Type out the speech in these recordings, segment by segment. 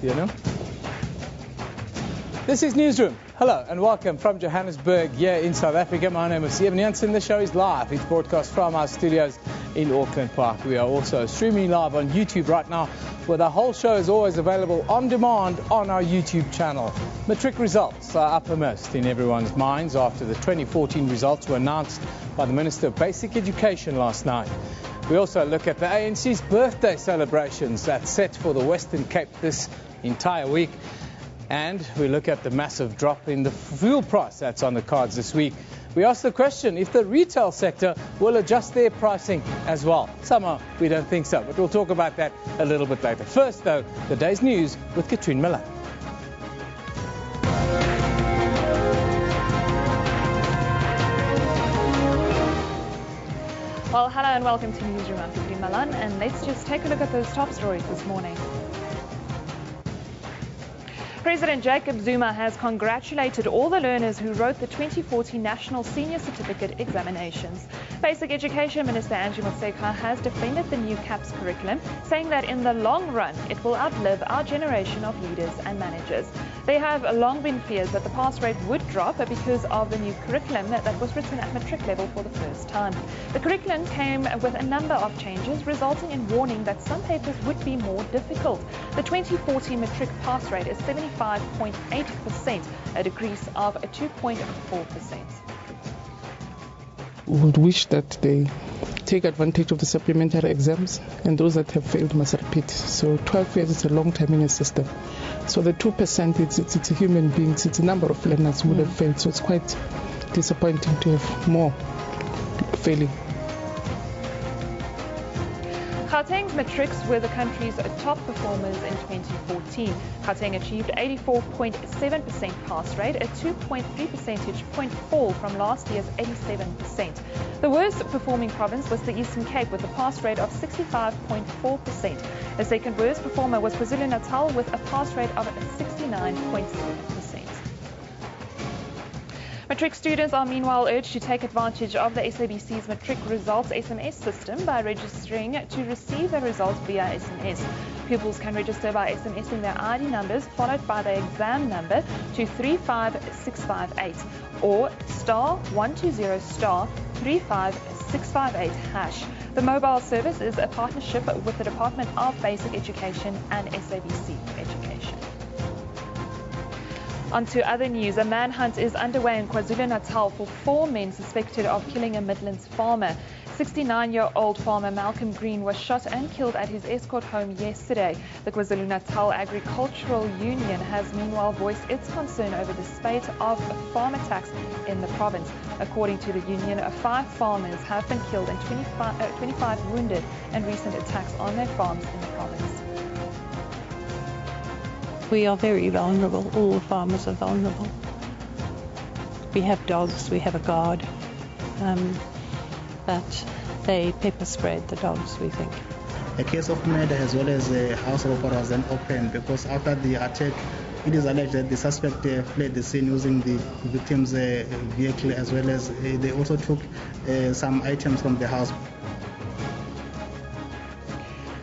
you know. This is Newsroom. Hello and welcome from Johannesburg here in South Africa. My name is Evan Jansen. The show is live. It's broadcast from our studios in Auckland Park. We are also streaming live on YouTube right now, where the whole show is always available on demand on our YouTube channel. Matric results are uppermost in everyone's minds after the 2014 results were announced by the Minister of Basic Education last night. We also look at the ANC's birthday celebrations that's set for the Western Cape this entire week. And we look at the massive drop in the fuel price that's on the cards this week. We ask the question if the retail sector will adjust their pricing as well. Somehow we don't think so, but we'll talk about that a little bit later. First, though, the day's news with Katrine Miller. Well, hello and welcome to Newsroom. I'm Katrine Miller, and let's just take a look at those top stories this morning. President Jacob Zuma has congratulated all the learners who wrote the 2014 National Senior Certificate examinations. Basic Education Minister Angie Motshekga has defended the new CAPS curriculum, saying that in the long run it will outlive our generation of leaders and managers. There have long been fears that the pass rate would drop because of the new curriculum that was written at matric level for the first time. The curriculum came with a number of changes, resulting in warning that some papers would be more difficult. The 2014 matric pass rate is 75.8%, a decrease of 2.4%. We would wish that they take advantage of the supplementary exams, and those that have failed must repeat. So 12 years is a long time in a system. So the 2%, it's a human beings, it's a number of learners who would have failed. So it's quite disappointing to have more failing. Gauteng's matrics were the country's top performers in 2014. Gauteng achieved 84.7% pass rate, a 2.3 percentage point fall from last year's 87%. The worst performing province was the Eastern Cape with a pass rate of 65.4%. The second worst performer was KwaZulu-Natal with a pass rate of 69.7%. Matric students are meanwhile urged to take advantage of the SABC's Matric Results SMS system by registering to receive the results via SMS. Pupils can register by SMSing their ID numbers followed by the exam number to 35658 or *120*35658#. The mobile service is a partnership with the Department of Basic Education and SABC Education. On to other news. A manhunt is underway in KwaZulu-Natal for 4 men suspected of killing a Midlands farmer. 69-year-old farmer Malcolm Green was shot and killed at his Escort home yesterday. The KwaZulu-Natal Agricultural Union has meanwhile voiced its concern over the spate of farm attacks in the province. According to the union, 5 farmers have been killed and 25 wounded in recent attacks on their farms in the province. We are very vulnerable. All farmers are vulnerable. We have dogs, we have a guard, but they pepper sprayed the dogs, we think. A case of murder as well as a house robbery was then opened because after the attack, it is alleged that the suspect fled the scene using the victim's vehicle, as well as they also took some items from the house.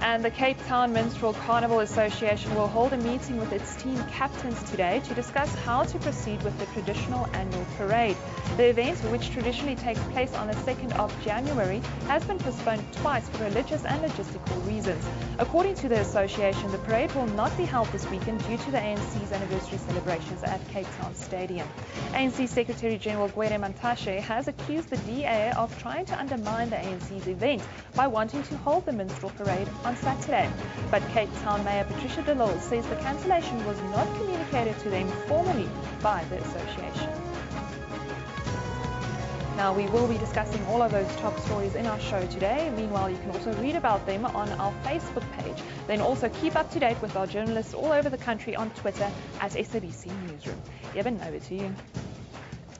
And the Cape Town Minstrel Carnival Association will hold a meeting with its team captains today to discuss how to proceed with the traditional annual parade. The event, which traditionally takes place on the 2nd of January, has been postponed twice for religious and logistical reasons. According to the association, the parade will not be held this weekend due to the ANC's anniversary celebrations at Cape Town Stadium. ANC Secretary General Gwede Mantashe has accused the DA of trying to undermine the ANC's event by wanting to hold the minstrel parade on Saturday. But Cape Town Mayor Patricia de Lille says the cancellation was not communicated to them formally by the association. Now, we will be discussing all of those top stories in our show today. Meanwhile, you can also read about them on our Facebook page. Then also keep up to date with our journalists all over the country on Twitter at SABC Newsroom. Evan, over to you.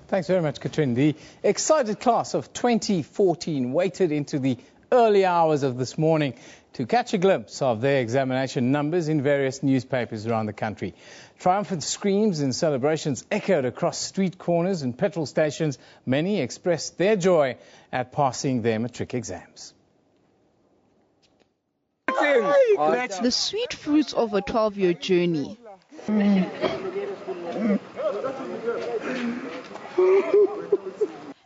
Thanks very much, Katrine. The excited class of 2014 waited into the early hours of this morning to catch a glimpse of their examination numbers in various newspapers around the country. Triumphant screams and celebrations echoed across street corners and petrol stations. Many expressed their joy at passing their matric exams. The sweet fruits of a 12-year journey.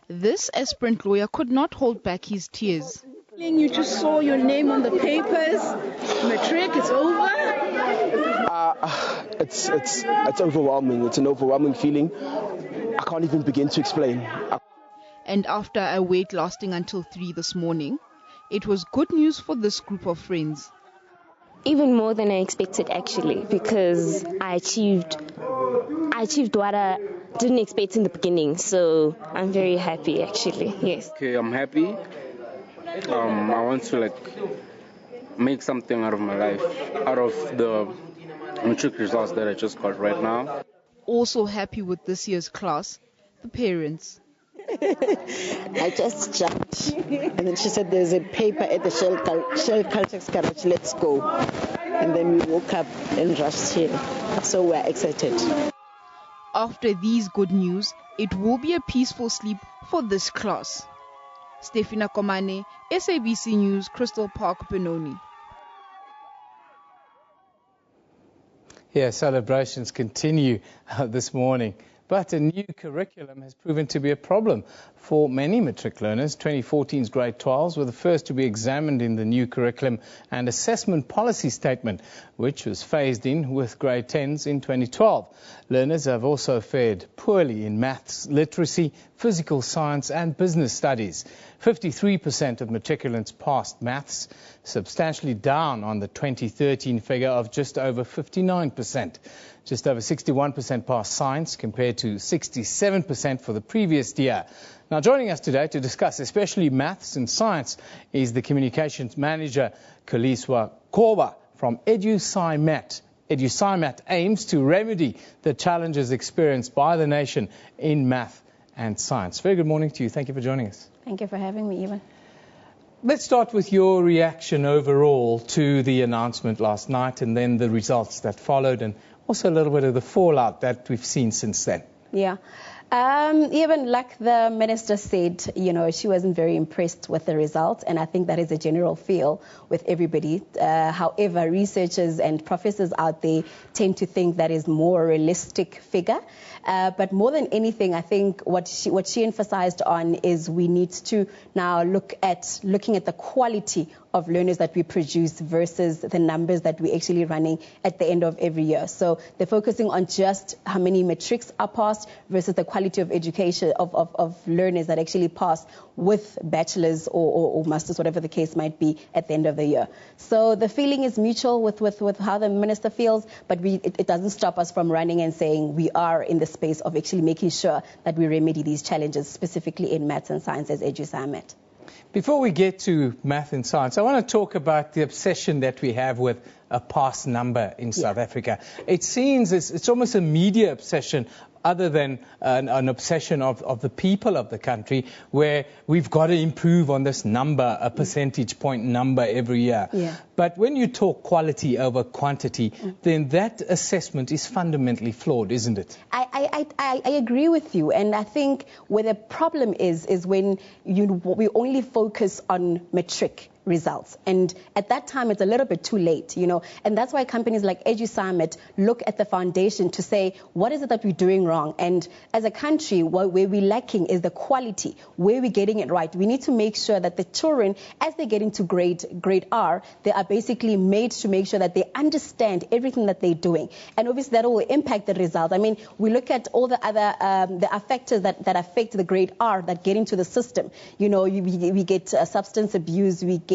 This aspirant lawyer could not hold back his tears. You just saw your name on the papers. Matric is over. It's overwhelming. It's an overwhelming feeling. I can't even begin to explain. And after a wait lasting until 3 this morning, it was good news for this group of friends. Even more than I expected, actually, because I achieved what I didn't expect in the beginning. So I'm very happy, actually. Yes. Okay, I'm happy. I want to make something out of my life, out of the matric results that I just got right now. Also happy with this year's class, the parents. I just jumped, and then she said there's a paper at the Shell Caltex garage, let's go. And then we woke up and rushed here, so we're excited. After these good news, it will be a peaceful sleep for this class. Stefina Komane, SABC News, Crystal Park, Benoni. Yeah, celebrations continue this morning. But a new curriculum has proven to be a problem for many matric learners. 2014's grade 12s were the first to be examined in the new curriculum and assessment policy statement, which was phased in with grade 10s in 2012. Learners have also fared poorly in maths, literacy, physical science and business studies. 53% of matriculants passed maths, substantially down on the 2013 figure of just over 59%. Just over 61% passed science compared to 67% for the previous year. Now, joining us today to discuss especially maths and science is the communications manager, Kaliswa Koba from EduSciMat. EduSciMat aims to remedy the challenges experienced by the nation in math and science. Very good morning to you. Thank you for joining us. Thank you for having me, Evan. Let's start with your reaction overall to the announcement last night and then the results that followed and also a little bit of the fallout that we've seen since then. Yeah. Even like the minister said, she wasn't very impressed with the results, and I think that is a general feel with everybody. However, researchers and professors out there tend to think that is more realistic figure. But more than anything, I think what she emphasized on is we need to now looking at the quality of learners that we produce versus the numbers that we're actually running at the end of every year. So they're focusing on just how many matrics are passed versus the quality of education of learners that actually pass with bachelor's or master's, whatever the case might be, at the end of the year. So the feeling is mutual with how the minister feels, but it doesn't stop us from running and saying we are in the space of actually making sure that we remedy these challenges, specifically in maths and science as EduSciMat. Before we get to math and science, I want to talk about the obsession that we have with a pass number in South Africa. It seems it's almost a media obsession other than an obsession of the people of the country, where we've got to improve on this number, a percentage point number every year. Yeah. But when you talk quality over quantity, then that assessment is fundamentally flawed, isn't it? I agree with you, and I think where the problem is when we only focus on matric results, and at that time it's a little bit too late, and that's why companies like EduSciMat look at the foundation to say, what is it that we're doing wrong? And as a country, where we're lacking is the quality, where we're getting it right. We need to make sure that the children, as they get into grade R, they are basically made to make sure that they understand everything that they're doing, and obviously that will impact the results. I mean, we look at all the other factors that affect the grade R that get into the system. We get substance abuse, we get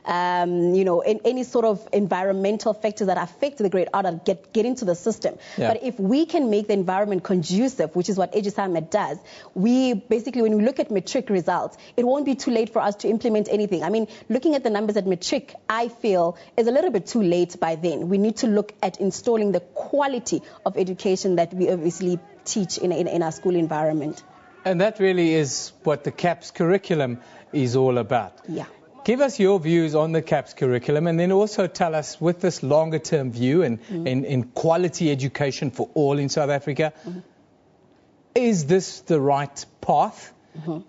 any sort of environmental factors that affect the grade R that get into the system. Yeah. But if we can make the environment conducive, which is what EduSciMat does, we basically, when we look at matric results, it won't be too late for us to implement anything. I mean, looking at the numbers at matric, I feel is a little bit too late by then. We need to look at installing the quality of education that we obviously teach in our school environment. And that really is what the CAPS curriculum is all about. Yeah. Give us your views on the CAPS curriculum, and then also tell us, with this longer-term view and in quality education for all in South Africa, is this the right path,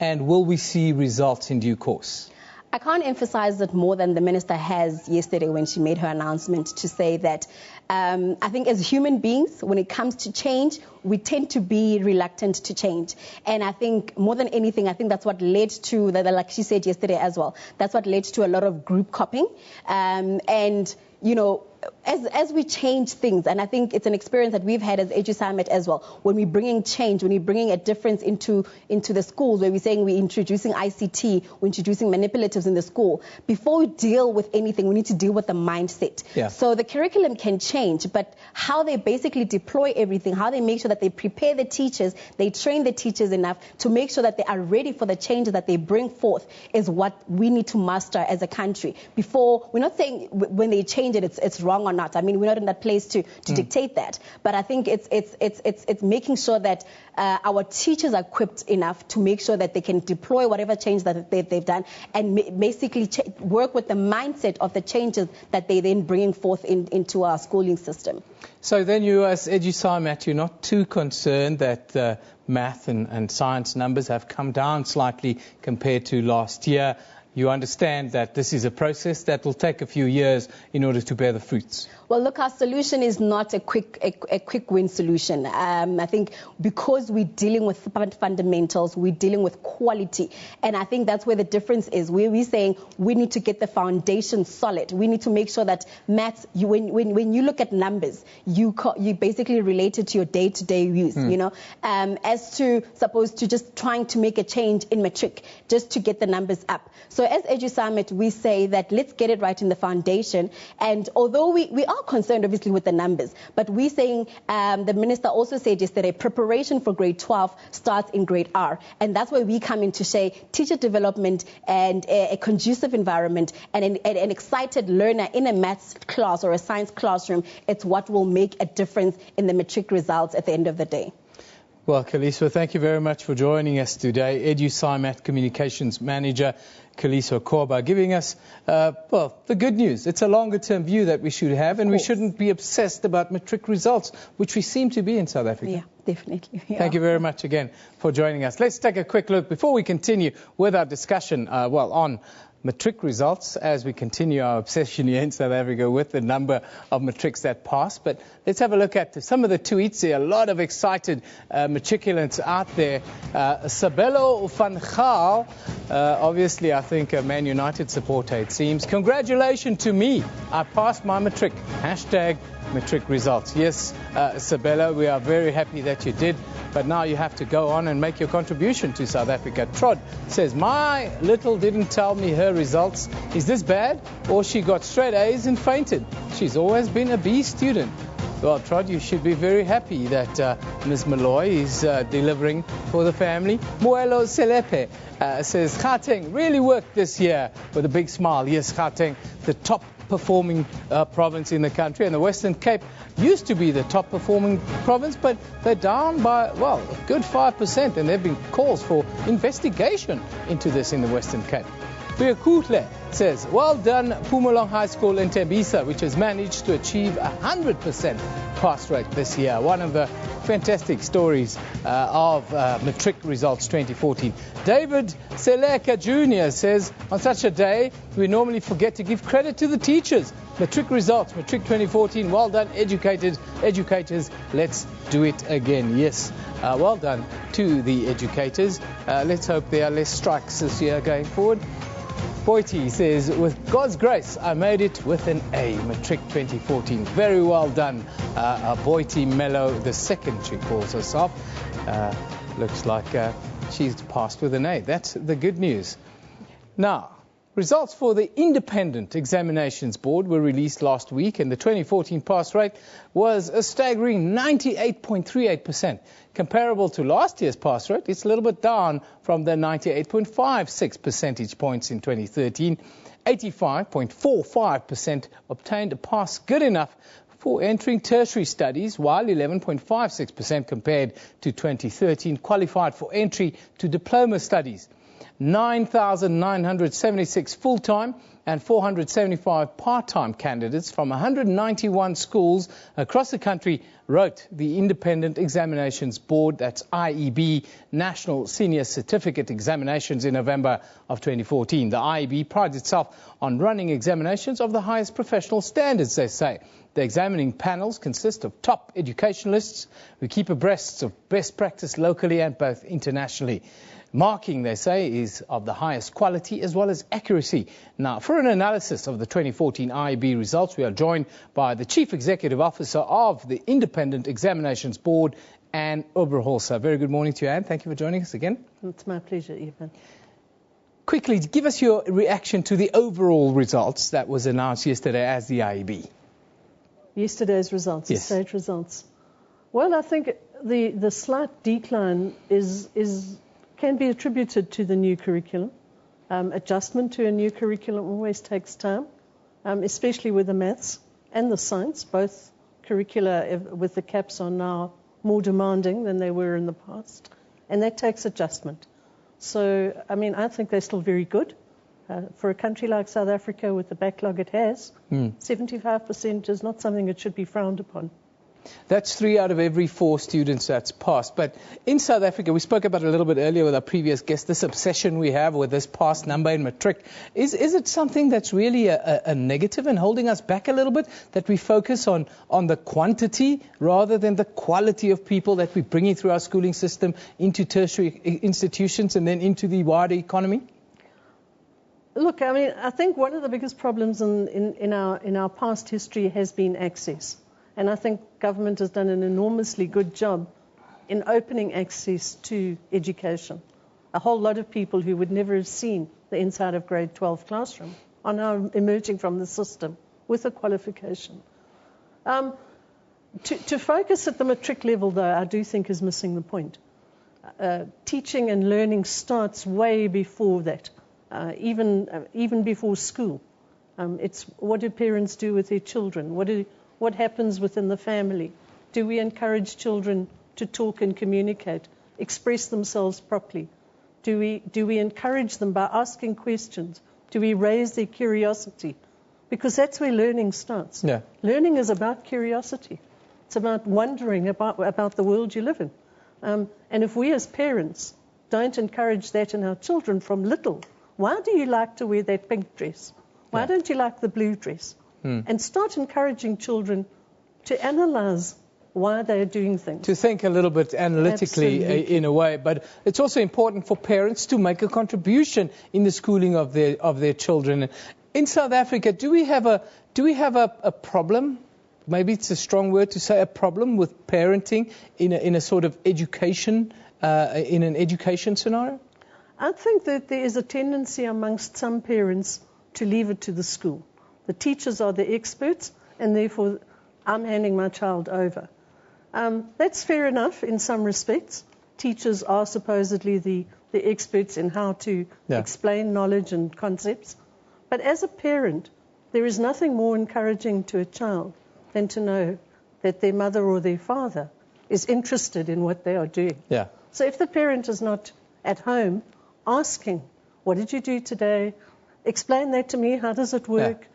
and will we see results in due course? I can't emphasize it more than the minister has yesterday when she made her announcement to say that I think as human beings, when it comes to change, we tend to be reluctant to change. And I think more than anything, I think that's what led to, like she said yesterday as well, that's what led to a lot of group copying. And, you know, as we change things, and I think it's an experience that we've had as Edu Summit as well, when we're bringing change, when we're bringing a difference into the schools, where we're saying we're introducing ICT, we're introducing manipulatives in the school, before we deal with anything, we need to deal with the mindset. Yeah. So the curriculum can change, but how they basically deploy everything, how they make sure that they prepare the teachers, they train the teachers enough to make sure that they are ready for the changes that they bring forth is what we need to master as a country. Before, we're not saying when they change it, it's wrong or not. I mean, we're not in that place to dictate that. But I think it's making sure that our teachers are equipped enough to make sure that they can deploy whatever change that they've done and basically work with the mindset of the changes that they then bring forth into our schooling system. So then you, as Edu Summit, you're not too concerned that math and science numbers have come down slightly compared to last year. You understand that this is a process that will take a few years in order to bear the fruits. Well, look, our solution is not a quick win solution. I think because we're dealing with fundamentals, we're dealing with quality. And I think that's where the difference is. We're saying we need to get the foundation solid. We need to make sure that maths, when you look at numbers, you basically relate it to your day-to-day use, you know, as to supposed to just trying to make a change in matric, just to get the numbers up. So as Edu Summit, we say that let's get it right in the foundation. And although we are concerned, obviously, with the numbers, but we're saying, the minister also said yesterday, preparation for grade 12 starts in grade R. And that's where we come in to say teacher development and a conducive environment and an excited learner in a maths class or a science classroom. It's what will make a difference in the matric results at the end of the day. Well, Kaliso, thank you very much for joining us today. Edu Summit Communications Manager Kaliso Korba giving us, well, the good news. It's a longer-term view that we should have, and we shouldn't be obsessed about matric results, which we seem to be in South Africa. Yeah, definitely. Yeah. Thank you very much again for joining us. Let's take a quick look before we continue with our discussion, on matric results, as we continue our obsession here in South Africa with the number of matrics that pass. But let's have a look at some of the tweets here. A lot of excited matriculants out there. Sabelo van Gaal, obviously I think a Man United supporter it seems. Congratulations to me. I passed my matric. Hashtag matric results. Yes, Sabelo, we are very happy that you did. But now you have to go on and make your contribution to South Africa. Trod says, my little didn't tell me her results. Is this bad? Or she got straight A's and fainted. She's always been a B student. Well, Trod, you should be very happy that Ms. Malloy is delivering for the family. Moelo Selepe says, Gauteng really worked this year with a big smile. Yes, Gauteng, the top performing province in the country, and the Western Cape used to be the top performing province, but they're down by, well, a good 5%, and there have been calls for investigation into this in the Western Cape. Kuhle says, well done Pumalong High School in Tembisa, which has managed to achieve 100% pass rate this year. One of the fantastic stories of matric results 2014. David Seleka Jr. says, on such a day, we normally forget to give credit to the teachers. Matric results, matric 2014, well done educators, let's do it again. Yes, well done to the educators. Let's hope there are less strikes this year going forward. Boiti says, with God's grace, I made it with an A, matric 2014. Very well done, Boiti Mello, the second she calls herself. Looks like she's passed with an A. That's the good news. Now, results for the Independent Examinations Board were released last week, and the 2014 pass rate was a staggering 98.38%. Comparable to last year's pass rate, it's a little bit down from the 98.56 percentage points in 2013. 85.45% obtained a pass good enough for entering tertiary studies, while 11.56% compared to 2013 qualified for entry to diploma studies. 9,976 full-time and 475 part-time candidates from 191 schools across the country wrote the Independent Examinations Board, that's IEB, National Senior Certificate Examinations in November of 2014. The IEB prides itself on running examinations of the highest professional standards, they say. The examining panels consist of top educationalists who keep abreast of best practice locally and both internationally. Marking, they say, is of the highest quality as well as accuracy. Now, for an analysis of the 2014 IEB results, we are joined by the Chief Executive Officer of the Independent Examinations Board, Anne Oberholzer. Very good morning to you, Anne. Thank you for joining us again. It's my pleasure, Evan. Quickly, give us your reaction to the overall results that was announced yesterday as the IEB. Yesterday's results, yes. The state results. Well, I think the slight decline can be attributed to the new curriculum. Adjustment to a new curriculum always takes time, especially with the maths and the science. Both curricula with the caps are now more demanding than they were in the past, and that takes adjustment. So, I mean, I think they're still very good. For a country like South Africa with the backlog it has, 75% is not something that should be frowned upon. That's 3 out of every 4 students that's passed. But in South Africa, we spoke about it a little bit earlier with our previous guest, this obsession we have with this pass number in matric. Is it something that's really a negative and holding us back a little bit, that we focus on the quantity rather than the quality of people that we're bringing through our schooling system into tertiary institutions and then into the wider economy? Look, I mean, I think one of the biggest problems in our past history has been access. And I think government has done an enormously good job in opening access to education. A whole lot of people who would never have seen the inside of grade 12 classroom are now emerging from the system with a qualification. To focus at the matric level, though, I do think is missing the point. Teaching and learning starts way before that. Even before school. It's what do parents do with their children? What happens within the family? Do we encourage children to talk and communicate, express themselves properly? Do we encourage them by asking questions? Do we raise their curiosity? Because that's where learning starts. Yeah. Learning is about curiosity. It's about wondering about the world you live in. And if we as parents don't encourage that in our children from little, why do you like to wear that pink dress? Why don't you like the blue dress? And start encouraging children to analyze why they're doing things. To think a little bit analytically in a way. But it's also important for parents to make a contribution in the schooling of their children. In South Africa, do we have a problem? Maybe it's a strong word to say, a problem with parenting in a sort of education, in an education scenario? I think that there is a tendency amongst some parents to leave it to the school. The teachers are the experts, and therefore I'm handing my child over. That's fair enough in some respects. Teachers are supposedly the experts in how to explain knowledge and concepts. But as a parent, there is nothing more encouraging to a child than to know that their mother or their father is interested in what they are doing. Yeah. So if the parent is not at home asking, what did you do today? Explain that to me. How does it work? Yeah.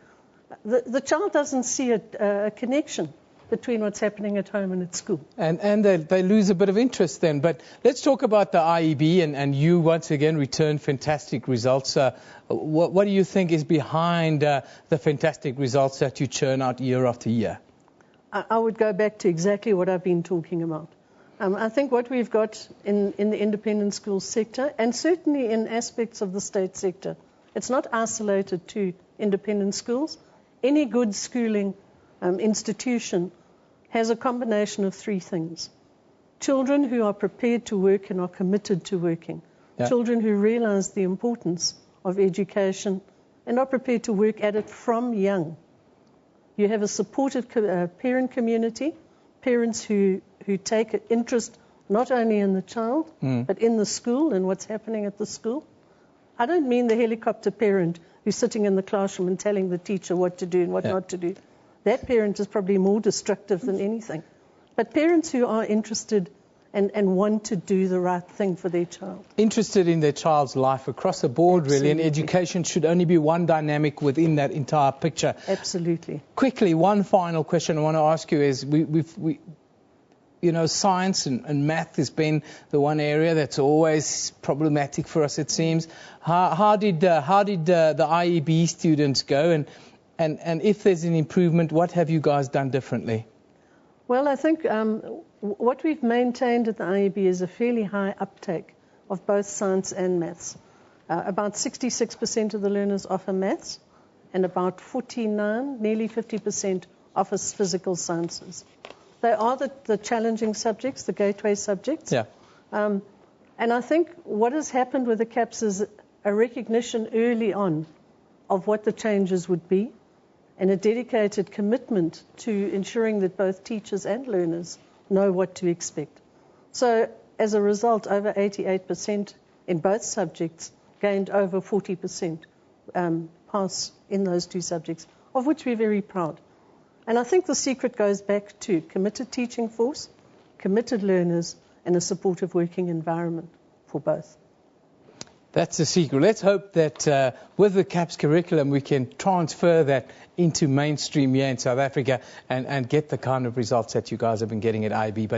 The child doesn't see a connection between what's happening at home and at school. And they lose a bit of interest then. But let's talk about the IEB, and you once again returned fantastic results. What do you think is behind the fantastic results that you churn out year after year? I would go back to exactly what I've been talking about. I think what we've got in the independent school sector, and certainly in aspects of the state sector, it's not isolated to independent schools. Any good schooling institution has a combination of 3 things. Children who are prepared to work and are committed to working. Yeah. Children who realize the importance of education and are prepared to work at it from young. You have a supportive parent community, parents who take an interest not only in the child, but in the school and what's happening at the school. I don't mean the helicopter parent who's sitting in the classroom and telling the teacher what to do and what not to do. That parent is probably more destructive than anything. But parents who are interested and want to do the right thing for their child. Interested in their child's life across the board, really, and Absolutely. education should only be one dynamic within that entire picture. Absolutely. Quickly, one final question I want to ask you is, science and math has been the one area that's always problematic for us, it seems. How did the IEB students go, and if there's an improvement, what have you guys done differently? Well, I think what we've maintained at the IEB is a fairly high uptake of both science and maths. About 66% of the learners offer maths, and about 49, nearly 50% offers physical sciences. They are the challenging subjects, the gateway subjects. Yeah. And I think what has happened with the CAPS is a recognition early on of what the changes would be, and a dedicated commitment to ensuring that both teachers and learners know what to expect. So as a result, over 88% in both subjects gained over 40% pass in those two subjects, of which we're very proud. And I think the secret goes back to committed teaching force, committed learners, and a supportive working environment for both. That's the secret. Let's hope that with the CAPS curriculum we can transfer that into mainstream here in South Africa and get the kind of results that you guys have been getting at IB.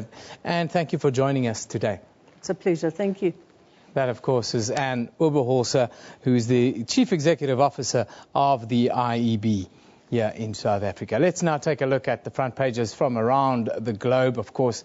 Anne, thank you for joining us today. It's a pleasure. Thank you. That, of course, is Anne Oberholzer, who is the Chief Executive Officer of the IEB here in South Africa. Let's now take a look at the front pages from around the globe. Of course,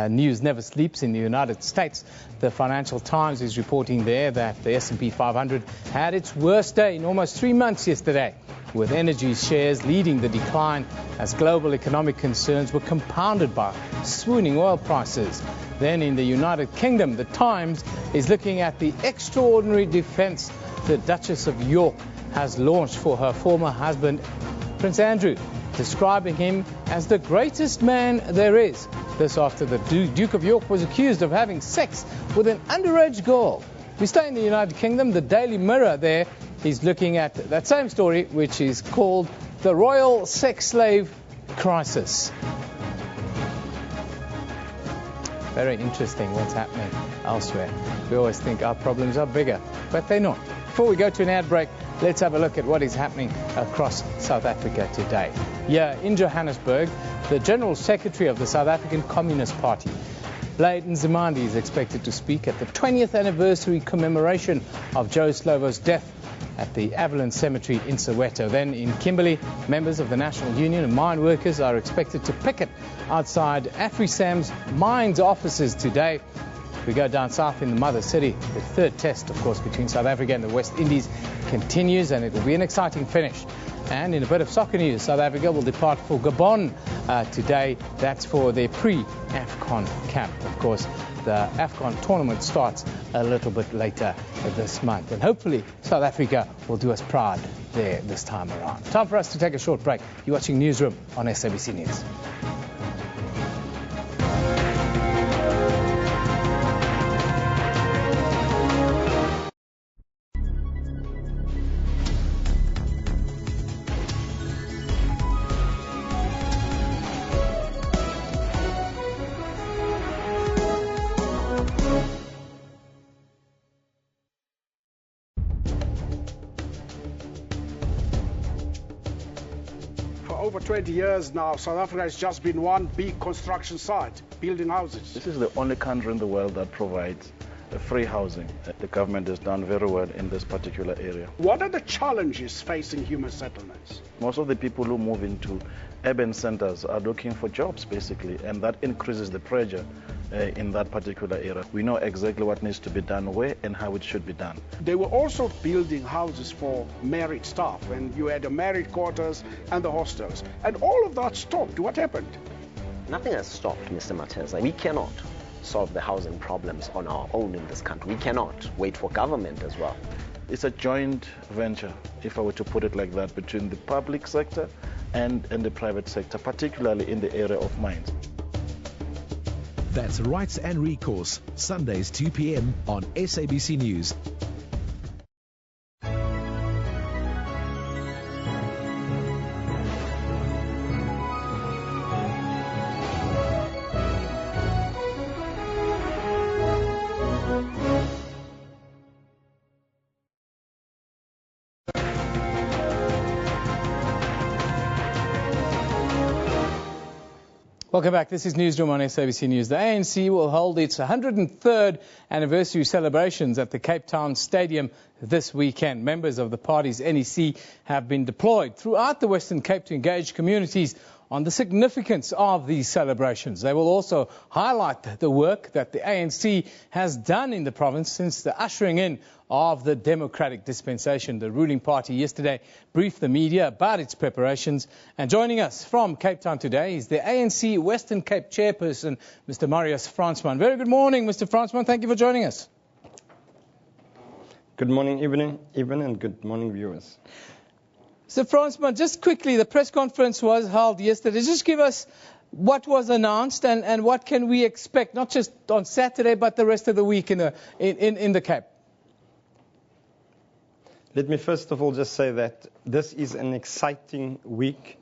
news never sleeps in the United States. The Financial Times is reporting there that the S&P 500 had its worst day in almost 3 months yesterday, with energy shares leading the decline as global economic concerns were compounded by swooning oil prices. Then in the United Kingdom, the Times is looking at the extraordinary defense the Duchess of York has launched for her former husband, Prince Andrew, describing him as the greatest man there is. This after the Duke of York was accused of having sex with an underage girl. We stay in the United Kingdom. The Daily Mirror there is looking at that same story, which is called the Royal Sex Slave Crisis. Very interesting what's happening elsewhere. We always think our problems are bigger, but they're not. Before we go to an ad break, let's have a look at what is happening across South Africa today. Here in Johannesburg, the General Secretary of the South African Communist Party, Blade Nzimande, is expected to speak at the 20th anniversary commemoration of Joe Slovo's death at the Avalon Cemetery in Soweto. Then in Kimberley, members of the National Union of Mine Workers are expected to picket outside AfriSam's mines offices today. We go down south in the mother city. The third test, of course, between South Africa and the West Indies continues, and it will be an exciting finish. And in a bit of soccer news, South Africa will depart for Gabon today. That's for their pre-AFCON camp. Of course, the AFCON tournament starts a little bit later this month. And hopefully, South Africa will do us proud there this time around. Time for us to take a short break. You're watching Newsroom on SABC News. Over 20 years now, South Africa has just been one big construction site, building houses. This is the only country in the world that provides free housing. The government has done very well in this particular area. What are the challenges facing human settlements? Most of the people who move into urban centers are looking for jobs, basically, and that increases the pressure in that particular area. We know exactly what needs to be done where and how it should be done. They were also building houses for married staff, and you had the married quarters and the hostels. And all of that stopped. What happened? Nothing has stopped, Mr. Mateza. We cannot solve the housing problems on our own in this country. We cannot wait for government as well. It's a joint venture, if I were to put it like that, between the public sector and the private sector, particularly in the area of mines. That's Rights and Recourse, Sundays 2 p.m. on SABC News. Welcome back. This is Newsroom on SABC News. The ANC will hold its 103rd anniversary celebrations at the Cape Town Stadium this weekend. Members of the party's NEC have been deployed throughout the Western Cape to engage communities on the significance of these celebrations. They will also highlight the work that the ANC has done in the province since the ushering in of the democratic dispensation. The ruling party yesterday briefed the media about its preparations. And joining us from Cape Town today is the ANC Western Cape chairperson, Mr. Marius Fransman. Very good morning, Mr. Fransman. Thank you for joining us. Good morning, Eben, and good morning, viewers. So, Fransman, just quickly, the press conference was held yesterday. Just give us what was announced and what can we expect, not just on Saturday, but the rest of the week in the Cape. Let me first of all just say that this is an exciting week,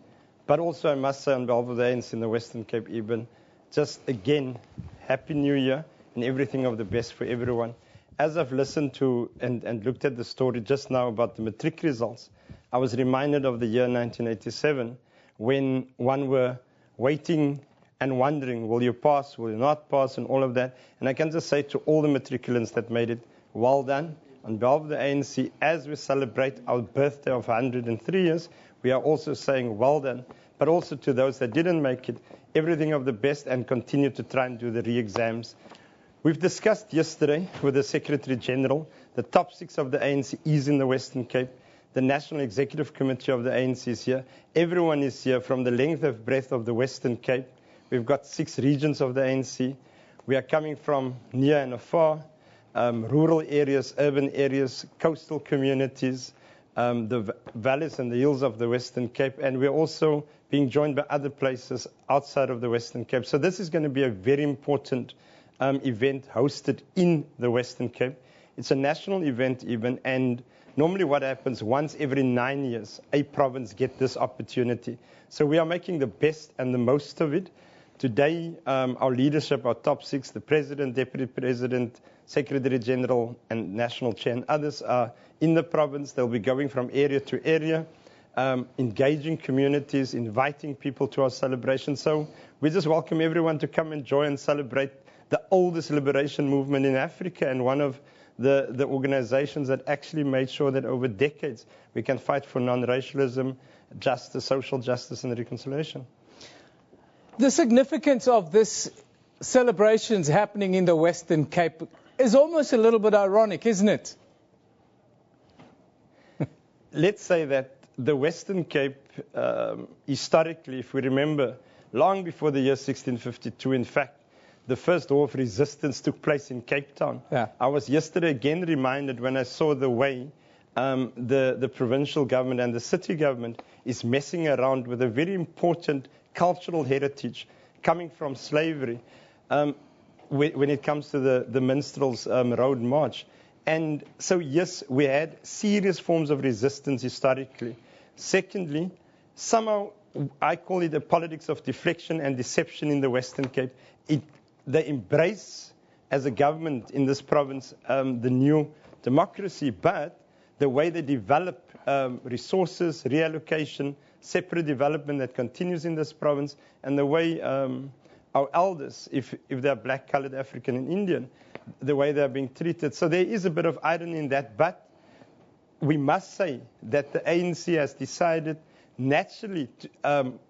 but also I must say on behalf of the ANC in the Western Cape, Eben, just again, Happy New Year and everything of the best for everyone. As I've listened to and looked at the story just now about the matric results, I was reminded of the year 1987 when one were waiting and wondering, will you pass, will you not pass, and all of that. And I can just say to all the matriculants that made it, well done. On behalf of the ANC, as we celebrate our birthday of 103 years, we are also saying well done. But also to those that didn't make it, everything of the best and continue to try and do the re-exams. We've discussed yesterday with the Secretary General, the top 6 of the ANC is in the Western Cape. The National Executive Committee of the ANC is here. Everyone is here from the length and breadth of the Western Cape. We've got 6 regions of the ANC. We are coming from near and afar, rural areas, urban areas, coastal communities, the valleys and the hills of the Western Cape. And we're also being joined by other places outside of the Western Cape. So this is going to be a very important event hosted in the Western Cape. It's a national event even, and normally what happens, once every 9 years, a province gets this opportunity. So we are making the best and the most of it. Today, our leadership, our top 6, the President, Deputy President, Secretary General, and National Chair, and others are in the province. They'll be going from area to area, engaging communities, inviting people to our celebration. So we just welcome everyone to come enjoy and celebrate the oldest liberation movement in Africa, and one of the organizations that actually made sure that over decades we can fight for non-racialism, justice, social justice, and reconciliation. The significance of this celebrations happening in the Western Cape is almost a little bit ironic, isn't it? Let's say that the Western Cape, historically, if we remember, long before the year 1652, in fact, the first war of resistance took place in Cape Town. Yeah. I was yesterday again reminded when I saw the way the provincial government and the city government is messing around with a very important cultural heritage coming from slavery when it comes to the Minstrels Road March. And so, yes, we had serious forms of resistance historically. Secondly, somehow I call it a politics of deflection and deception in the Western Cape. They embrace, as a government in this province, the new democracy, but the way they develop resources, reallocation, separate development that continues in this province, and the way our elders, if they're black, colored, African, and Indian, the way they're being treated. So there is a bit of irony in that, but we must say that the ANC has decided naturally,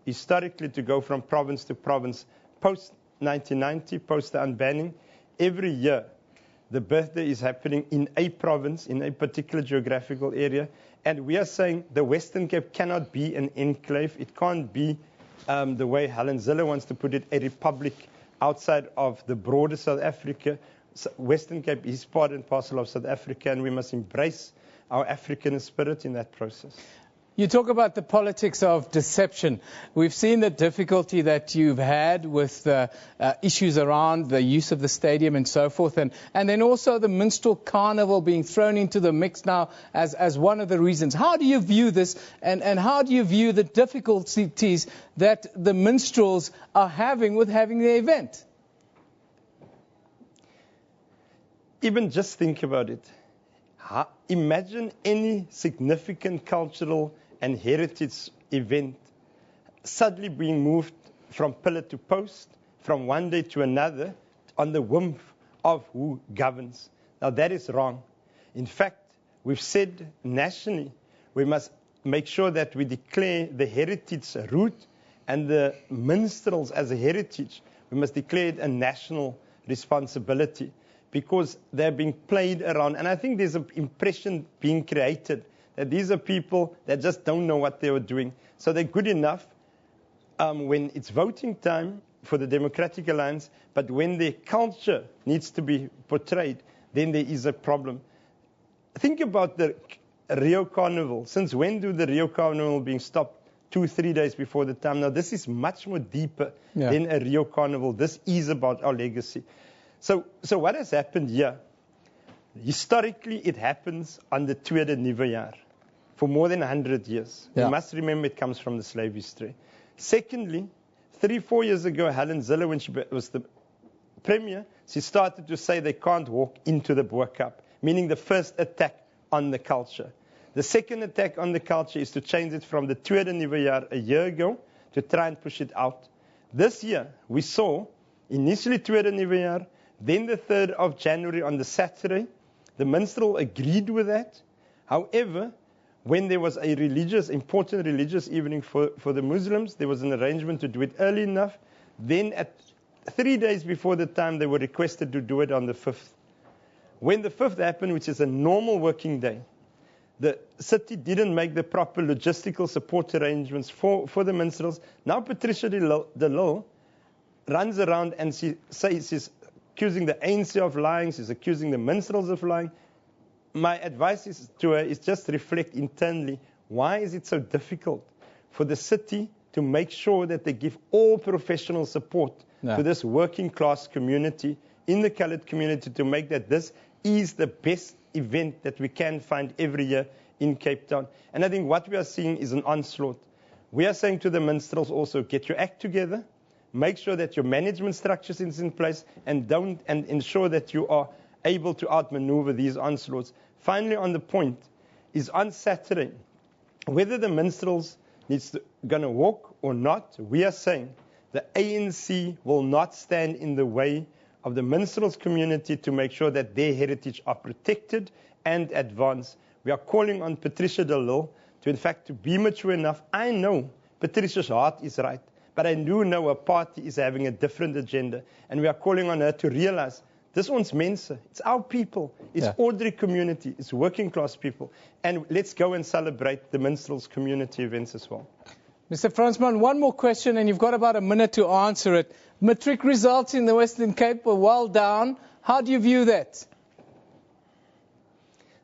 historically, to go from province to province post-1990, post the unbanning. Every year, the birthday is happening in a province, in a particular geographical area. And we are saying the Western Cape cannot be an enclave. It can't be the way Helen Zille wants to put it, a republic outside of the broader South Africa. So Western Cape is part and parcel of South Africa, and we must embrace our African spirit in that process. You talk about the politics of deception. We've seen the difficulty that you've had with issues around the use of the stadium and so forth, and then also the Minstrel Carnival being thrown into the mix now as one of the reasons. How do you view this, and how do you view the difficulties that the minstrels are having with having the event? Even just think about it. Imagine any significant cultural and heritage event suddenly being moved from pillar to post, from one day to another, on the whim of who governs. Now that is wrong. In fact, we've said nationally, we must make sure that we declare the heritage route and the minstrels as a heritage. We must declare it a national responsibility because they're being played around. And I think there's an impression being created that these are people that just don't know what they were doing. So they're good enough when it's voting time for the Democratic Alliance, but when their culture needs to be portrayed, then there is a problem. Think about the Rio Carnival. Since when do the Rio Carnival being stopped 2-3 days before the time? Now, this is much more deeper than a Rio Carnival. This is about our legacy. So what has happened here? Historically, it happens on the Tweede Nuwe Jaar for more than 100 years. You must remember it comes from the slave history. Secondly, 3-4 years ago, Helen Zille, when she was the premier, she started to say they can't walk into the Boer Cup, meaning the first attack on the culture. The second attack on the culture is to change it from the Tweede Nuwe Jaar a year ago to try and push it out. This year, we saw initially Tweede Nuwe Jaar, then the 3rd of January on the Saturday. The minstrel agreed with that. However, when there was a important religious evening for the Muslims, there was an arrangement to do it early enough. Then at 3 days before the time, they were requested to do it on the 5th. When the 5th happened, which is a normal working day, the city didn't make the proper logistical support arrangements for the minstrels. Now Patricia de Lille runs around and she says she's accusing the ANC of lying, she's accusing the minstrels of lying. My advice to her is just reflect internally, why is it so difficult for the city to make sure that they give all professional support to this working class community, in the coloured community, to make that this is the best event that we can find every year in Cape Town. And I think what we are seeing is an onslaught. We are saying to the minstrels also, get your act together, make sure that your management structure is in place, and ensure that you are able to outmaneuver these onslaughts. Finally, on the point is on Saturday, whether the minstrels going to walk or not, we are saying the ANC will not stand in the way of the minstrels community to make sure that their heritage are protected and advanced. We are calling on Patricia de Lille to, in fact, to be mature enough. I know Patricia's heart is right, but I do know a party is having a different agenda, and we are calling on her to realize this one's Mensa. It's our people. It's ordinary community. It's working class people. And let's go and celebrate the minstrels community events as well. Mr. Fransman, one more question, and you've got about a minute to answer it. Matric results in the Western Cape were well down. How do you view that?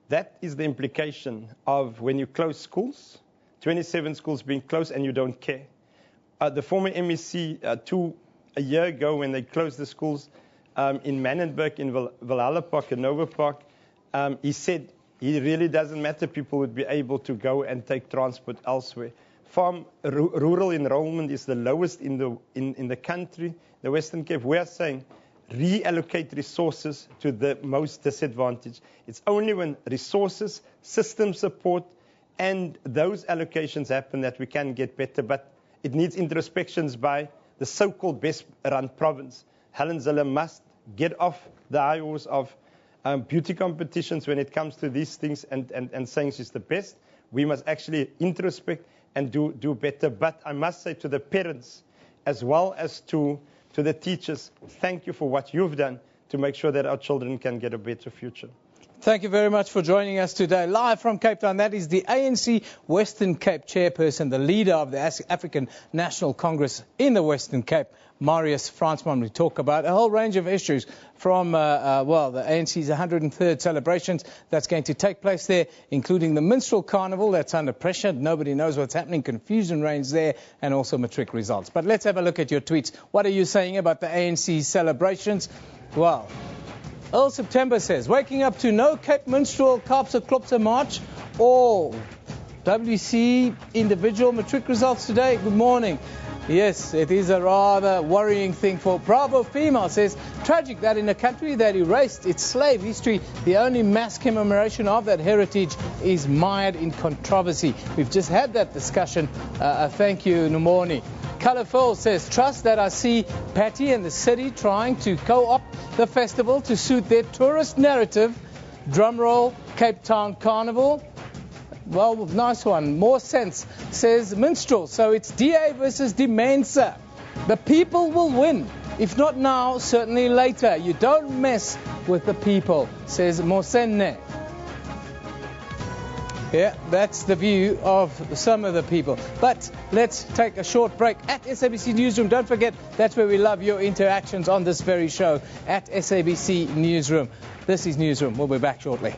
That is the implication of when you close schools, 27 schools being closed, and you don't care. The former MEC, a year ago, when they closed the schools in Manenberg, in Valhalla Park, and Nova Park, he said it really doesn't matter. People would be able to go and take transport elsewhere. Rural enrollment is the lowest in the country, the Western Cape. We are saying reallocate resources to the most disadvantaged. It's only when resources, system support, and those allocations happen that we can get better. But it needs introspections by the so-called best-run province. Helen Zille must get off the high horse of beauty competitions when it comes to these things and saying she's the best. We must actually introspect and do better. But I must say to the parents, as well as to the teachers, thank you for what you've done to make sure that our children can get a better future. Thank you very much for joining us today. Live from Cape Town, that is the ANC Western Cape chairperson, the leader of the African National Congress in the Western Cape, Marius Fransman. We talk about a whole range of issues from, the ANC's 103rd celebrations that's going to take place there, including the Minstrel Carnival that's under pressure. Nobody knows what's happening. Confusion reigns there, and also matric results. But let's have a look at your tweets. What are you saying about the ANC celebrations? Well, Earl September says, waking up to no Cape Minstrel Kaapse Klopse March or WC individual matric results today. Good morning. Yes, it is a rather worrying thing for Bravo Female says, tragic that in a country that erased its slave history, the only mass commemoration of that heritage is mired in controversy. We've just had that discussion. Thank you, Nomoni. Colourful says, trust that I see Patty and the city trying to co-opt the festival to suit their tourist narrative. Drumroll, Cape Town Carnival. Well, nice one. More sense, says Minstrel. So it's DA versus Demensa. The people will win. If not now, certainly later. You don't mess with the people, says Mosenne. Yeah, that's the view of some of the people. But let's take a short break at SABC Newsroom. Don't forget, that's where we love your interactions on this very show, at SABC Newsroom. This is Newsroom. We'll be back shortly.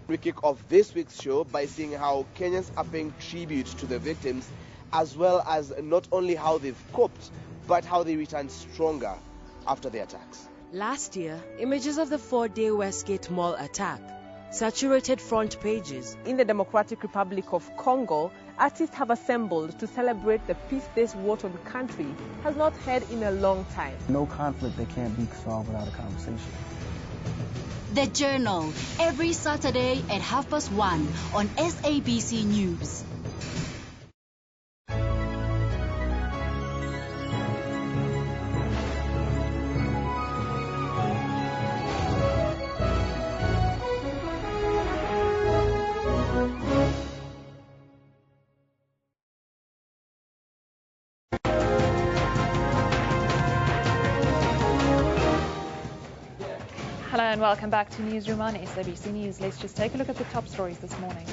We kick off this week's show by seeing how Kenyans are paying tribute to the victims, as well as not only how they've coped, but how they returned stronger after the attacks. Last year, images of the 4-day Westgate Mall attack saturated front pages. In the Democratic Republic of Congo, artists have assembled to celebrate the peace this war-torn country has not had in a long time. No conflict that can't be solved without a conversation. The Journal, every Saturday at 1:30 on SABC News. Hello and welcome back to Newsroom on SABC News. Let's just take a look at the top stories this morning.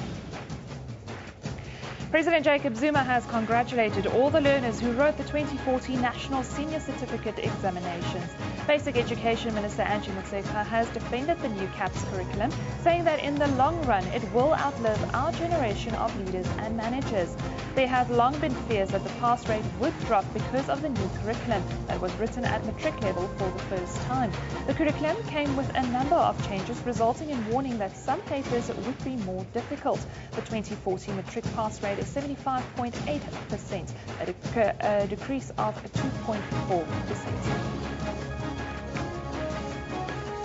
President Jacob Zuma has congratulated all the learners who wrote the 2014 National Senior Certificate Examinations. Basic Education Minister Angie Motshekga has defended the new CAPS curriculum, saying that in the long run it will outlive our generation of leaders and managers. There have long been fears that the pass rate would drop because of the new curriculum that was written at matric level for the first time. The curriculum came with a number of changes, resulting in warning that some papers would be more difficult. The 2014 matric pass rate is 75.8%, a decrease of 2.4%.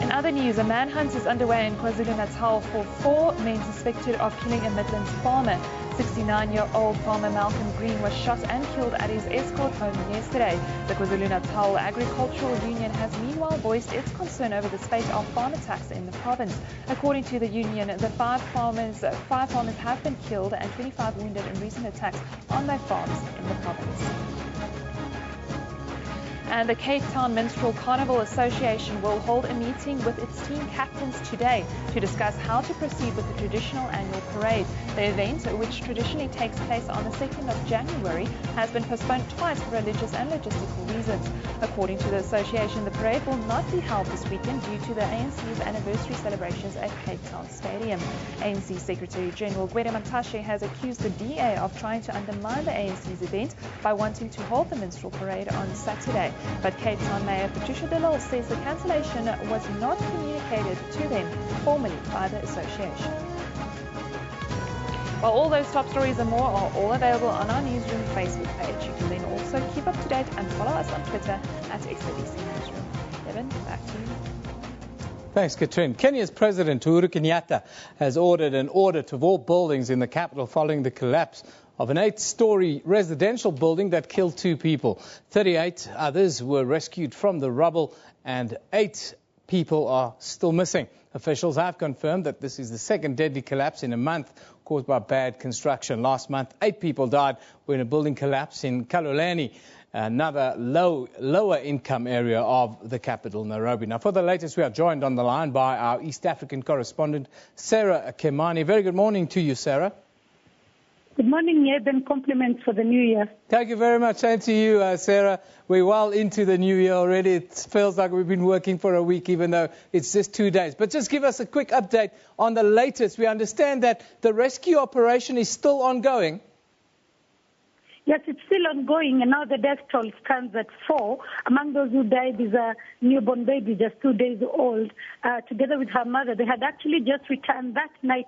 In other news, a manhunt is underway in KwaZulu-Natal for 4 men suspected of killing a Midlands farmer. 69-year-old farmer Malcolm Green was shot and killed at his Escort home yesterday. The KwaZulu-Natal Agricultural Union has meanwhile voiced its concern over the spate of farm attacks in the province. According to the union, the five farmers have been killed and 25 wounded in recent attacks on their farms in the province. And the Cape Town Minstrel Carnival Association will hold a meeting with its team captains today to discuss how to proceed with the traditional annual parade. The event, which traditionally takes place on the 2nd of January, has been postponed twice for religious and logistical reasons. According to the association, the parade will not be held this weekend due to the ANC's anniversary celebrations at Cape Town Stadium. ANC Secretary General Gwede Mantashe has accused the DA of trying to undermine the ANC's event by wanting to hold the minstrel parade on Saturday. But Cape Town Mayor Patricia de Lille says the cancellation was not communicated to them formally by the association. Well, all those top stories and more are all available on our Newsroom Facebook page. You can then also keep up to date and follow us on Twitter at SABC Newsroom. Evan, back to you. Thanks, Katrin. Kenya's President Uhuru Kenyatta has ordered an audit of all buildings in the capital following the collapse of an 8-story residential building that killed 2 people. 38 others were rescued from the rubble and 8 people are still missing. Officials have confirmed that this is the second deadly collapse in a month caused by bad construction. Last month, 8 people died when a building collapsed in Kaloleni, another lower income area of the capital, Nairobi. Now, for the latest, we are joined on the line by our East African correspondent, Sarah Kemani. Very good morning to you, Sarah. Good morning, Yeb, and compliments for the new year. Thank you very much. Same to you, Sarah. We're well into the new year already. It feels like we've been working for a week, even though it's just 2 days. But just give us a quick update on the latest. We understand that the rescue operation is still ongoing. Yes, it's still ongoing, and now the death toll stands at 4. Among those who died is a newborn baby, just 2 days old, together with her mother. They had actually just returned that night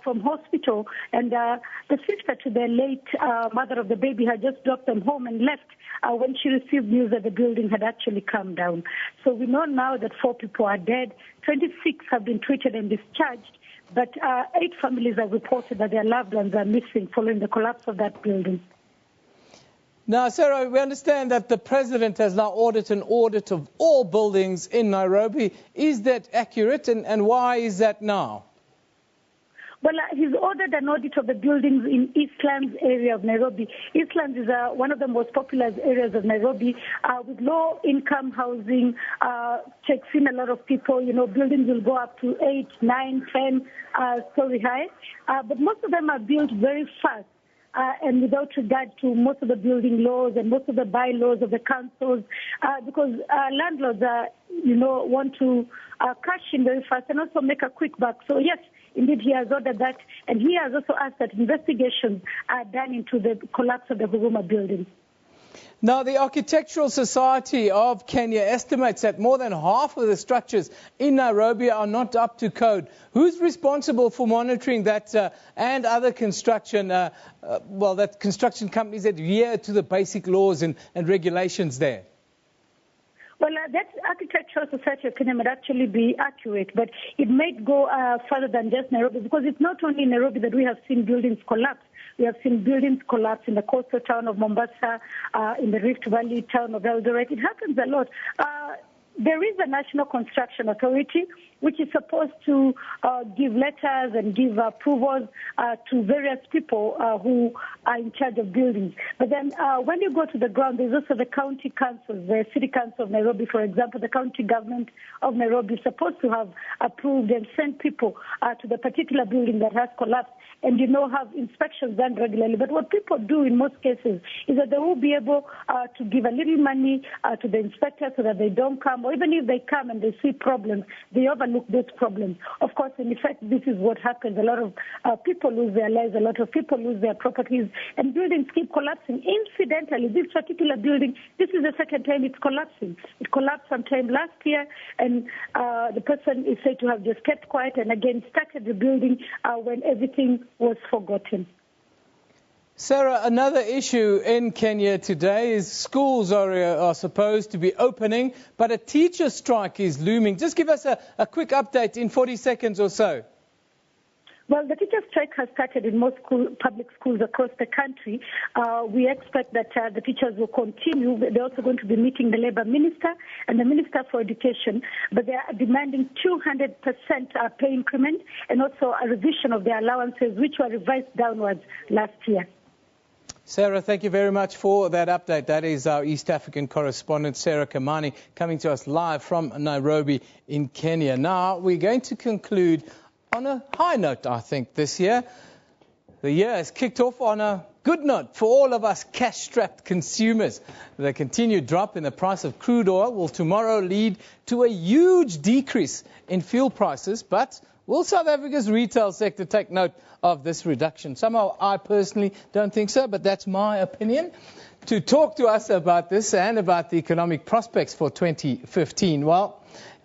from hospital, and the sister to the late mother of the baby had just dropped them home and left when she received news that the building had actually come down. So we know now that 4 people are dead, 26 have been treated and discharged, but 8 families have reported that their loved ones are missing following the collapse of that building. Now, Sarah, we understand that the president has now ordered an audit of all buildings in Nairobi. Is that accurate, and why is that now? Well, he's ordered an audit of the buildings in Eastlands area of Nairobi. Eastlands is one of the most popular areas of Nairobi with low-income housing, takes in a lot of people. You know, buildings will go up to 8, 9, 10 story high, but most of them are built very fast. And without regard to most of the building laws and most of the bylaws of the councils, because landlords, want to cash in very fast and also make a quick buck. So yes, indeed, he has ordered that, and he has also asked that investigations are done into the collapse of the Huruma building. Now, the Architectural Society of Kenya estimates that more than half of the structures in Nairobi are not up to code. Who's responsible for monitoring that and other construction, that construction companies adhere to the basic laws and regulations there? Well, that Architectural Society of Kenya might actually be accurate, but it might go further than just Nairobi, because it's not only in Nairobi that we have seen buildings collapse. We have seen buildings collapse in the coastal town of Mombasa, in the Rift Valley town of Eldoret. It happens a lot. There is a National Construction Authority which is supposed to give letters and give approvals to various people who are in charge of buildings. But then when you go to the ground, there's also the county councils, the City Council of Nairobi, for example. The county government of Nairobi is supposed to have approved and sent people to the particular building that has collapsed and, have inspections done regularly. But what people do in most cases is that they will be able to give a little money to the inspector so that they don't come, or even if they come and they see problems, they overlook those problems. Of course, in effect, this is what happens. A lot of people lose their lives, a lot of people lose their properties, and buildings keep collapsing. Incidentally, this particular building, this is the second time it's collapsing. It collapsed sometime last year, and the person is said to have just kept quiet and again started rebuilding when everything was forgotten. Sarah, another issue in Kenya today is schools are supposed to be opening, but a teacher strike is looming. Just give us a quick update in 40 seconds or so. Well, the teacher strike has started in most public schools across the country. We expect that the teachers will continue. They're also going to be meeting the Labour Minister and the Minister for Education, but they are demanding 200% pay increment and also a revision of their allowances, which were revised downwards last year. Sarah, thank you very much for that update. That is our East African correspondent, Sarah Kamani, coming to us live from Nairobi in Kenya. Now, we're going to conclude on a high note, I think, this year. The year has kicked off on a good note for all of us cash-strapped consumers. The continued drop in the price of crude oil will tomorrow lead to a huge decrease in fuel prices, but will South Africa's retail sector take note of this reduction? Somehow I personally don't think so, but that's my opinion. To talk to us about this and about the economic prospects for 2015, well,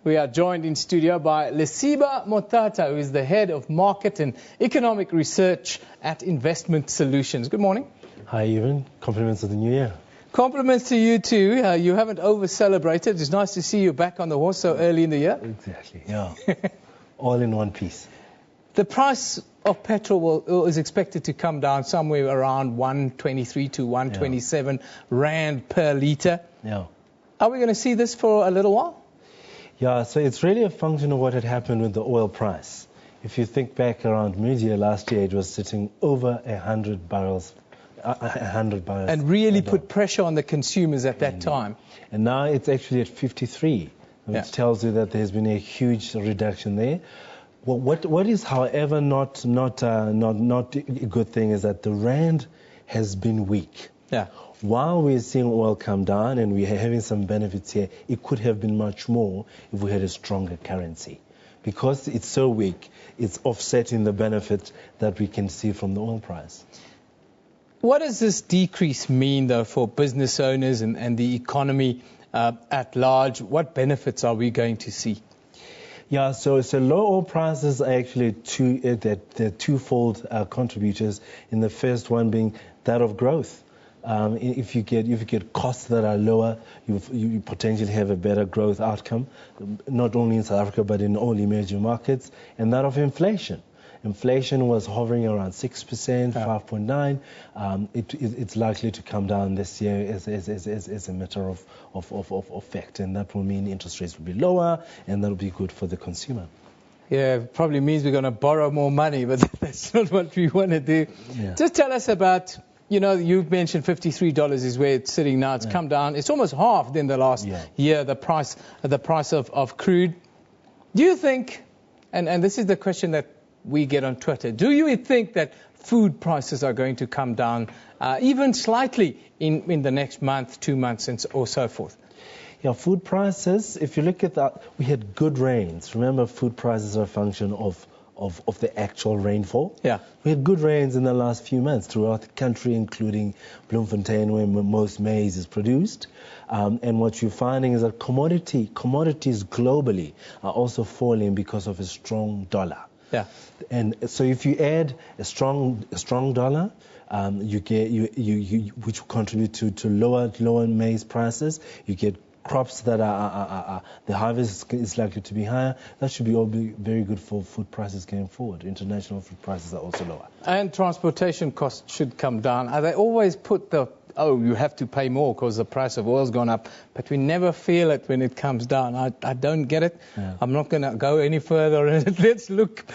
we are joined in studio by Lesiba Motata, who is the head of market and economic research at Investment Solutions. Good morning. Hi, Evan. Compliments of the new year. Compliments to you too. You haven't over-celebrated. It's nice to see you back on the horse so early in the year. Exactly, yeah. All in one piece. The price of petrol is expected to come down somewhere around 123 to 127 rand per litre. Yeah. Are we going to see this for a little while? Yeah, so it's really a function of what had happened with the oil price. If you think back around mid-year last year, it was sitting over 100 barrels. And really put pressure on the consumers at that time. And now it's actually at 53, which tells you that there's been a huge reduction there. Well, what is, however, not a good thing is that the rand has been weak. Yeah. While we're seeing oil come down and we're having some benefits here, it could have been much more if we had a stronger currency. Because it's so weak, it's offsetting the benefit that we can see from the oil price. What does this decrease mean, though, for business owners and the economy at large? What benefits are we going to see? Yeah, so low oil prices are actually they're twofold contributors. In the first one being that of growth. If you get costs that are lower, you potentially have a better growth outcome, not only in South Africa but in all emerging markets, and that of inflation. Inflation was hovering around 6%, 5.9. It's likely to come down this year as a matter of fact, and that will mean interest rates will be lower, and that will be good for the consumer. Yeah, it probably means we're going to borrow more money, but that's not what we want to do. Yeah. Just tell us about, you've mentioned $53 is where it's sitting now. It's come down. It's almost halved in the last year, the price of crude. Do you think, and this is the question that we get on Twitter, do you think that food prices are going to come down even slightly in the next month, 2 months, or so forth? Yeah, food prices, if you look at that, we had good rains. Remember, food prices are a function of the actual rainfall. Yeah. We had good rains in the last few months throughout the country, including Bloemfontein, where most maize is produced. And what you're finding is that commodities globally are also falling because of a strong dollar. Yeah. And so if you add a strong dollar, you get which will contribute to lower maize prices. You get crops that are the harvest is likely to be higher. That should be very good for food prices going forward. International food prices are also lower. And transportation costs should come down. They always put you have to pay more because the price of oil's gone up, but we never feel it when it comes down. I don't get it. Yeah. I'm not going to go any further. Let's look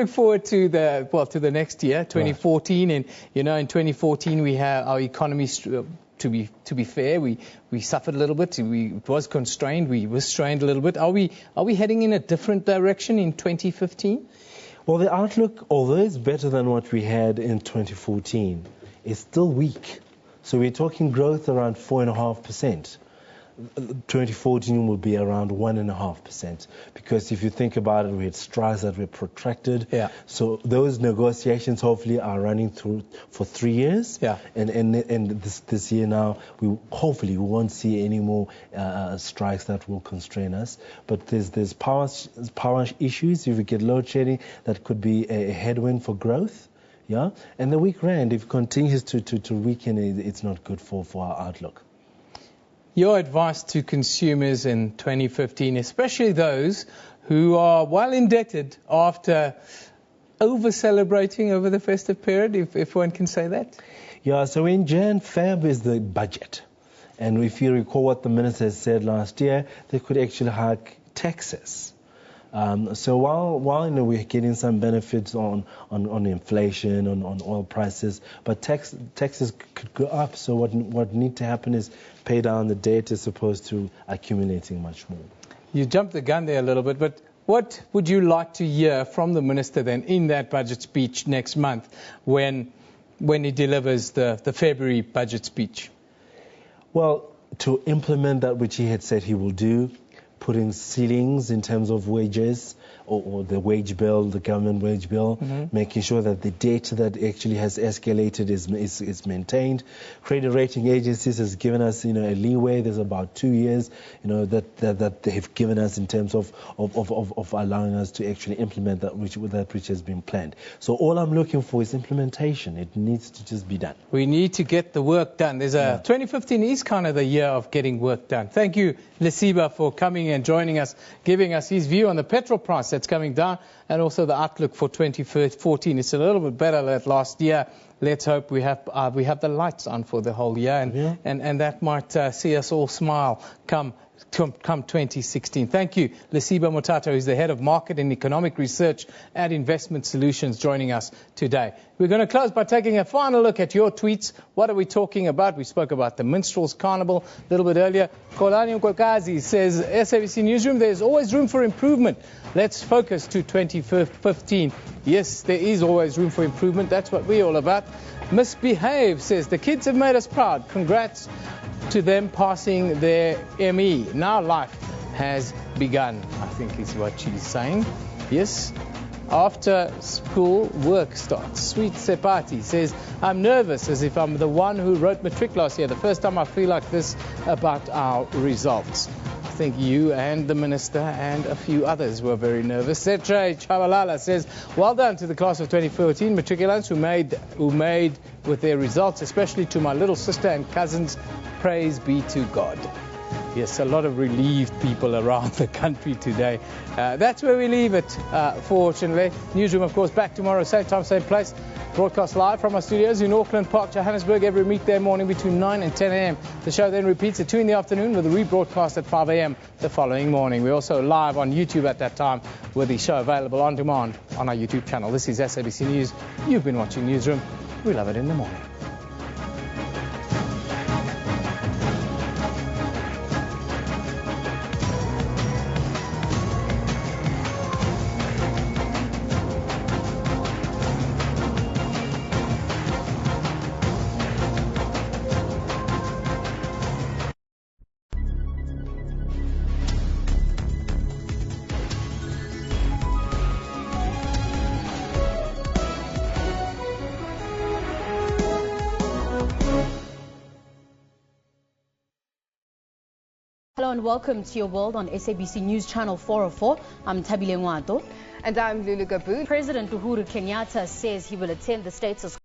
forward to the next year, 2014. Right. And in 2014 we have our economy. To be fair, we suffered a little bit. It was constrained. We were strained a little bit. Are we heading in a different direction in 2015? Well, the outlook, although it's better than what we had in 2014, is still weak. So we're talking growth around 4.5%. 2014 will be around 1.5%, because if you think about it, we had strikes that were protracted. Yeah. So those negotiations hopefully are running through for 3 years. Yeah. And this year now, we won't see any more strikes that will constrain us. But there's power issues. If we get load shedding, that could be a headwind for growth. Yeah. And the weak rand, if it continues to weaken, it's not good for our outlook. Your advice to consumers in 2015, especially those who are well indebted after over-celebrating over the festive period, if one can say that? Yeah, so in Feb is the budget. And if you recall what the minister said last year, they could actually hike taxes. So while we're getting some benefits on inflation, on oil prices, but taxes could go up. So what needs to happen is pay down the debt as opposed to accumulating much more. You jumped the gun there a little bit, but what would you like to hear from the minister then in that budget speech next month when he delivers the February budget speech? Well, to implement that which he had said he will do, putting ceilings in terms of wages or the wage bill, the government wage bill, making sure that the debt that actually has escalated is maintained. Credit rating agencies has given us, a leeway. There's about 2 years, that they have given us in terms of allowing us to actually implement that which has been planned. So all I'm looking for is implementation. It needs to just be done. We need to get the work done. 2015 is kind of the year of getting work done. Thank you, Lesiba, for coming and joining us, giving us his view on the petrol price that's coming down and also the outlook for 2014. It's a little bit better than last year. Let's hope we have the lights on for the whole year, and that might see us all smile come 2016. Thank you, Lesiba Mothato, who's the head of market and economic research at Investment Solutions, joining us today. We're going to close by taking a final look at your tweets. What are we talking about? We spoke about the Minstrels Carnival a little bit earlier. Kolani Nkokazi says, SABC Newsroom, there's always room for improvement. Let's focus to 2015. Yes, there is always room for improvement. That's what we're all about. Misbehave says, the kids have made us proud. Congrats to them passing their ME. Now life has begun, I think is what she's saying. Yes. after school work starts. Sweet Sepati says, I'm nervous as if I'm the one who wrote matric last year. The first time I feel like this about our results. I think you and the minister and a few others were very nervous. Setre Chavalala says, well done to the class of 2014 matriculants who made with their results, especially to my little sister and cousins. Praise be to God. Yes, a lot of relieved people around the country today. That's where we leave it, fortunately. Newsroom, of course, back tomorrow, same time, same place. Broadcast live from our studios in Auckland Park, Johannesburg, every weekday morning between 9 and 10 a.m. The show then repeats at 2 in the afternoon with a rebroadcast at 5 a.m. the following morning. We're also live on YouTube at that time with the show available on demand on our YouTube channel. This is SABC News. You've been watching Newsroom. We love it in the morning. Hello and welcome to your world on SABC News Channel 404. I'm Tabile Ngwato. And I'm Lulu Gabu. President Uhuru Kenyatta says he will attend the state's